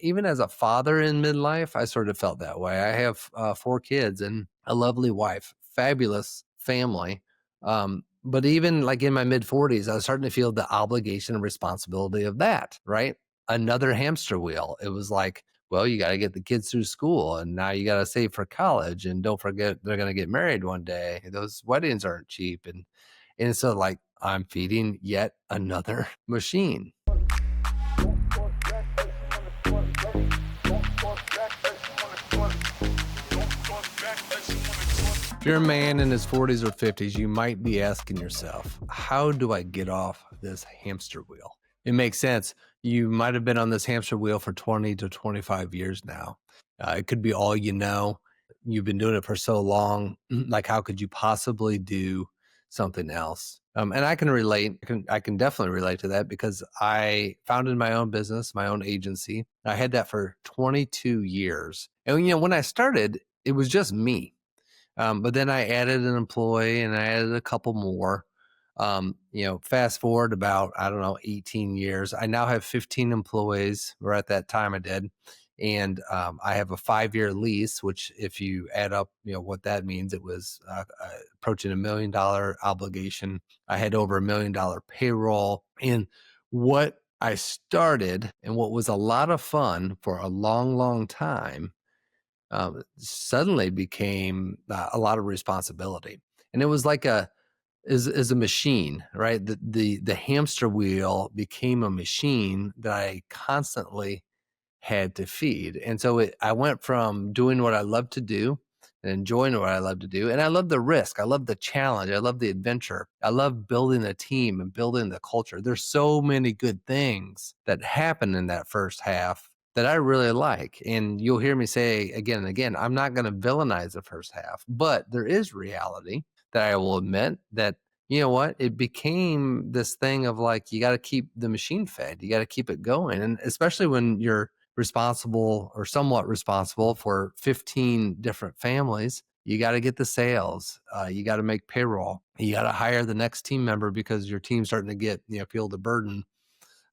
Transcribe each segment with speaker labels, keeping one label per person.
Speaker 1: Even as a father in midlife, I sort of felt that way. I have 4 kids and a lovely wife, fabulous family. But even like in my mid 40s, I was starting to feel the obligation and responsibility of that, right? Another hamster wheel. It was like, well, you got to get the kids through school and now you got to save for college. And don't forget, they're going to get married one day. Those weddings aren't cheap. And so, like, I'm feeding yet another machine. If you're a man in his 40s or 50s, you might be asking yourself, how do I get off this hamster wheel? It makes sense. You might have been on this hamster wheel for 20 to 25 years now. It could be all you know. You've been doing it for so long. Like, how could you possibly do something else? And I can relate. I can definitely relate to that because I founded my own business, my own agency. I had that for 22 years. And, when I started, it was just me. But then I added an employee and I added a couple more. Fast forward about, I don't know, 18 years. I now have 15 employees, or at that time I did. And I have a 5-year lease, which if you add up, what that means, it was approaching $1 million obligation. I had over $1 million payroll. And what I started and what was a lot of fun for a long, long time suddenly became a lot of responsibility. And it was like is a machine, right? The hamster wheel became a machine that I constantly had to feed. And so I went from doing what I love to do and enjoying what I love to do. And I love the risk. I love the challenge. I love the adventure. I love building a team and building the culture. There's so many good things that happen in that first half that I really like. And you'll hear me say again and again, I'm not going to villainize the first half, but there is reality that I will admit that, you know what, it became this thing of like, you got to keep the machine fed. You got to keep it going. And especially when you're responsible or somewhat responsible for 15 different families, you got to get the sales. You got to make payroll. You got to hire the next team member because your team's starting to get, feel the burden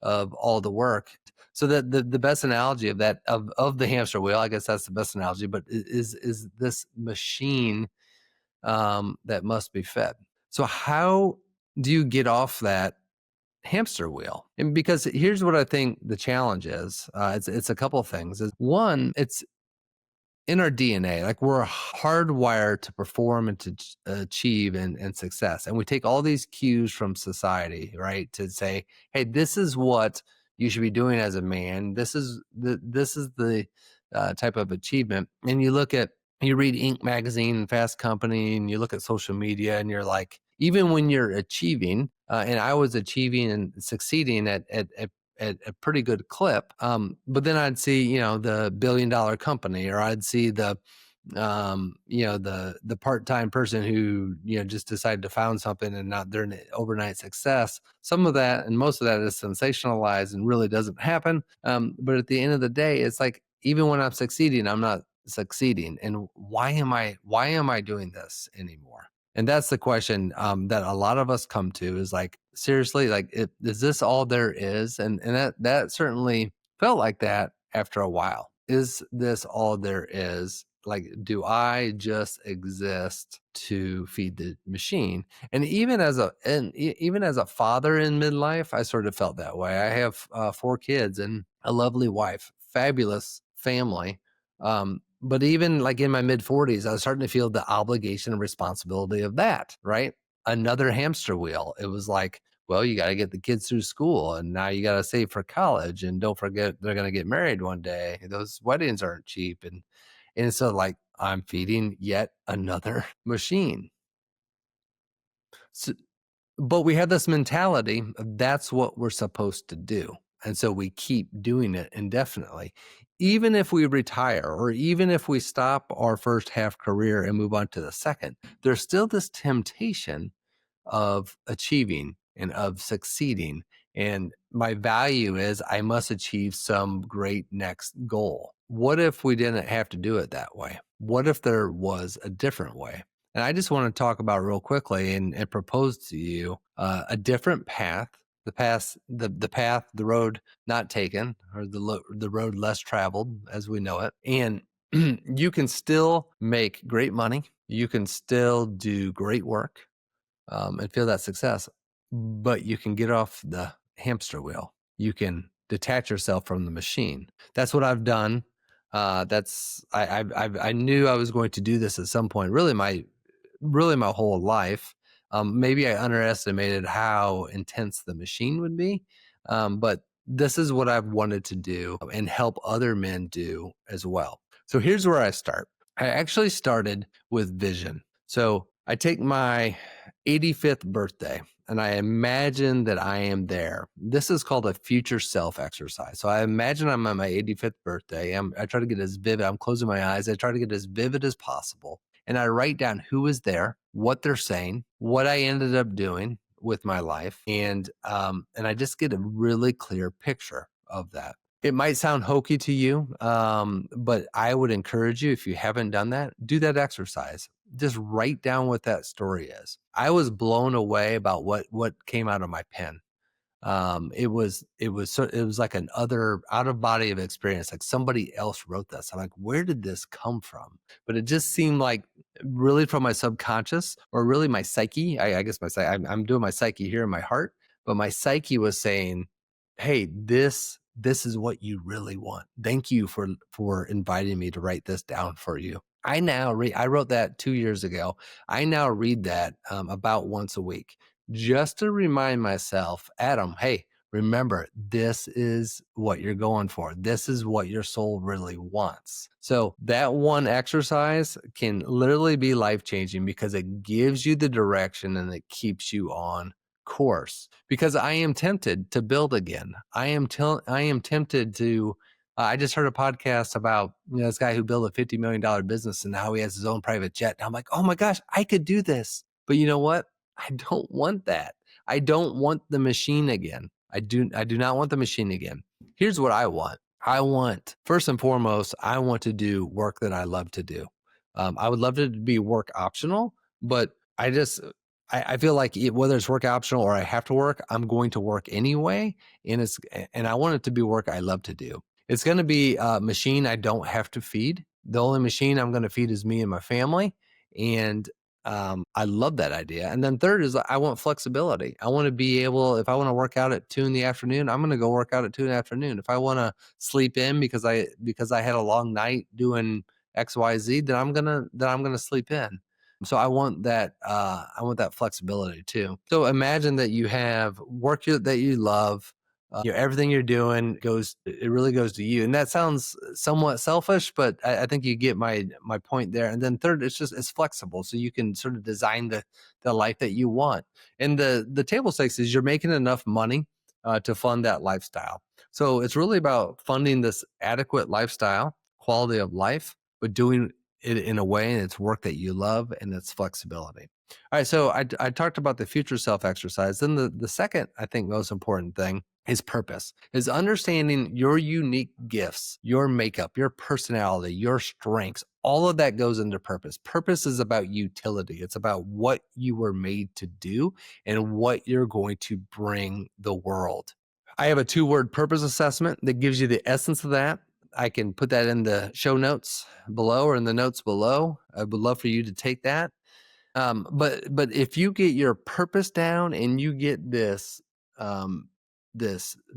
Speaker 1: of all the work. So that the best analogy of that, of the hamster wheel, I guess that's the best analogy, but is this machine that must be fed. So how do you get off that hamster wheel? And because here's what I think the challenge is. It's a couple of things. One, it's in our DNA. Like, we're hardwired to perform and to achieve and success. And we take all these cues from society, right? To say, hey, this is what you should be doing as a man. This is the type of achievement. And you read Inc. magazine and Fast Company, and you look at social media, and you're like, even when you're achieving, and I was achieving and succeeding at a pretty good clip. But then I'd see, the $1 billion company, or I'd see the part-time person who, just decided to found something and not their overnight success. Some of that and most of that is sensationalized and really doesn't happen. But at the end of the day, it's like, even when I'm succeeding, I'm not succeeding. And why am I doing this anymore? And that's the question that a lot of us come to, is like, seriously, like, is this all there is? And that certainly felt like that after a while. Is this all there is? Like, do I just exist to feed the machine? And even as a father in midlife, I sort of felt that way. I have 4 kids and a lovely wife, fabulous family. But even like in my mid 40s, I was starting to feel the obligation and responsibility of that, right? Another hamster wheel. It was like, well, you got to get the kids through school and now you got to save for college, and don't forget, they're going to get married one day. Those weddings aren't cheap. And so, like, I'm feeding yet another machine. So, but we have this mentality of that's what we're supposed to do. And so we keep doing it indefinitely. Even if we retire, or even if we stop our first half career and move on to the second, there's still this temptation of achieving and of succeeding. And my value is I must achieve some great next goal. What if we didn't have to do it that way? What if there was a different way? And I just want to talk about real quickly and propose to you a different path the road not taken, or the road less traveled as we know it. And you can still make great money. You can still do great work and feel that success, but you can get off the hamster wheel. You can detach yourself from the machine. That's what I've done. I knew I was going to do this at some point. Really my whole life. Maybe I underestimated how intense the machine would be, but this is what I've wanted to do and help other men do as well. So here's where I start. I actually started with vision. So I take my 85th birthday and I imagine that I am there. This is called a future self exercise. So I imagine I'm on my 85th birthday. I try to get as vivid. I'm closing my eyes. I try to get as vivid as possible. And I write down who was there, what they're saying, what I ended up doing with my life. And I just get a really clear picture of that. It might sound hokey to you, but I would encourage you, if you haven't done that, do that exercise. Just write down what that story is. I was blown away about what came out of my pen. It was like an other out of body of experience. Like somebody else wrote this. I'm like, where did this come from? But it just seemed like really from my subconscious, or really my psyche. I guess I'm doing my psyche here in my heart, but my psyche was saying, hey, this is what you really want. Thank you for inviting me to write this down for you. I wrote that 2 years ago. I now read that about once a week, just to remind myself, Adam, hey, remember, this is what you're going for. This is what your soul really wants. So that one exercise can literally be life-changing because it gives you the direction and it keeps you on course. Because I am tempted to build again. I am tempted to I just heard a podcast about this guy who built a $50 million business and now he has his own private jet. And I'm like, oh my gosh, I could do this. But you know what? I don't want that. I don't want the machine again. I do not want the machine again. Here's what I want. First and foremost, I want to do work that I love to do. I would love it to be work optional, but I feel like whether it's work optional or I have to work, I'm going to work anyway. And I want it to be work I love to do. It's going to be a machine I don't have to feed. The only machine I'm going to feed is me and my family. And I love that idea. And then third is I want flexibility. I want to be able, if I want to work out at 2 PM, I'm going to go work out at 2 PM. If I want to sleep in because I had a long night doing XYZ, then I'm going to sleep in. So I want that flexibility too. So imagine that you have work that you love. Everything you're doing really goes to you. And that sounds somewhat selfish, but I think you get my point there. And then third, it's flexible. So you can sort of design the life that you want. And the table stakes is you're making enough money to fund that lifestyle. So it's really about funding this adequate lifestyle, quality of life, but doing it in a way and it's work that you love and it's flexibility. All right. So I talked about the future self exercise. Then the second, I think, most important thing is purpose, is understanding your unique gifts, your makeup, your personality, your strengths. All of that goes into purpose. Purpose is about utility. It's about what you were made to do and what you're going to bring the world. I have a 2-word purpose assessment that gives you the essence of that. I can put that in the show notes below or in the notes below. I would love for you to take that. But if you get your purpose down and you get this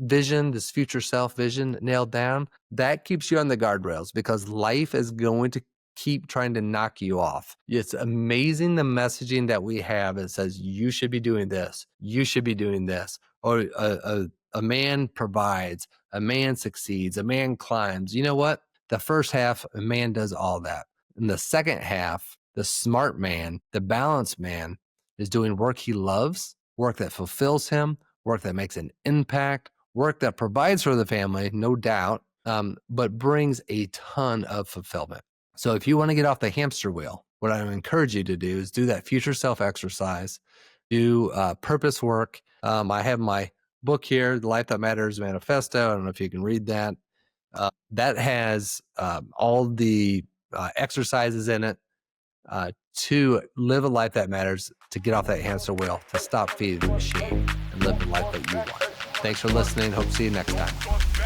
Speaker 1: vision, this future self vision nailed down, that keeps you on the guardrails because life is going to keep trying to knock you off. It's amazing the messaging that we have that says you should be doing this, you should be doing this, or a man provides, a man succeeds, a man climbs. You know what? The first half, a man does all that. In the second half, the smart man, the balanced man is doing work he loves, work that fulfills him, work that makes an impact, work that provides for the family, no doubt, but brings a ton of fulfillment. So if you want to get off the hamster wheel, what I would encourage you to do is do that future self exercise, do purpose work. I have my book here, The Life That Matters Manifesto. I don't know if you can read that. That has all the exercises in it to live a life that matters, to get off that hamster wheel, to stop feeding the machine. and live the life that you want. Thanks for listening. Hope to see you next time.